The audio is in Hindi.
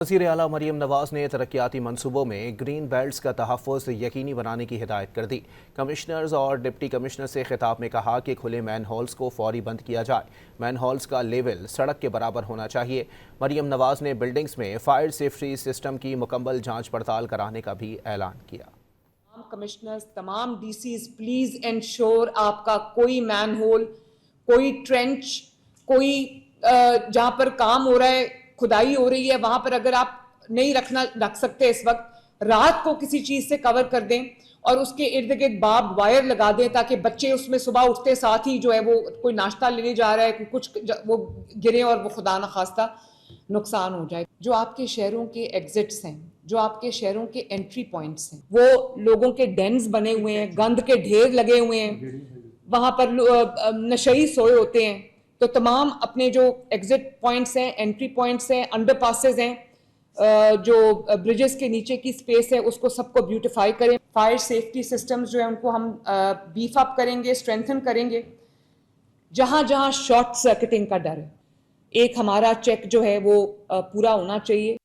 वज़ीर आला मरीम नवाज ने तरक्याती मनसूबों में ग्रीन बेल्ट्स का तहफ़्फ़ुज़ यकीनी बनाने की हिदायत कर दी। कमिश्नर्स और डिप्टी कमिश्नर से खिताब में कहा कि खुले मैन होल्स को फौरी बंद किया जाए। मैन होल्स का लेवल सड़क के बराबर होना चाहिए। मरीम नवाज ने बिल्डिंग्स में फायर सेफ्टी सिस्टम की मुकम्मल जाँच पड़ताल कराने का भी ऐलान किया। तमाम कमिश्नर्स, तमाम डीसीज, प्लीज एंश्योर आपका कोई मैन होल, कोई ट्रेंच, कोई जहां पर काम हो रहा है, खुदाई हो रही है, वहां पर अगर आप नहीं रख सकते इस वक्त, रात को किसी चीज से कवर कर दें और उसके इर्द गिर्द बार्ब वायर लगा दें ताकि बच्चे उसमें सुबह उठते साथ ही जो है वो कोई नाश्ता लेने जा रहा है, कुछ वो गिरे और वो खुदा न खास्ता नुकसान हो जाए। जो आपके शहरों के एग्जिट्स हैं, जो आपके शहरों के एंट्री पॉइंट्स हैं, वो लोगों के डेन्स बने हुए हैं, गंद के ढेर लगे हुए हैं, वहां पर नशई सोए होते हैं। तो तमाम अपने जो एग्जिट पॉइंट्स हैं, एंट्री पॉइंट्स हैं, अंडरपासेस हैं, जो ब्रिजेस के नीचे की स्पेस है, उसको सबको ब्यूटिफाई करें। फायर सेफ्टी सिस्टम्स जो है उनको हम बीफ अप करेंगे, स्ट्रेंथन करेंगे। जहां जहां शॉर्ट सर्किटिंग का डर है, एक हमारा चेक जो है वो पूरा होना चाहिए।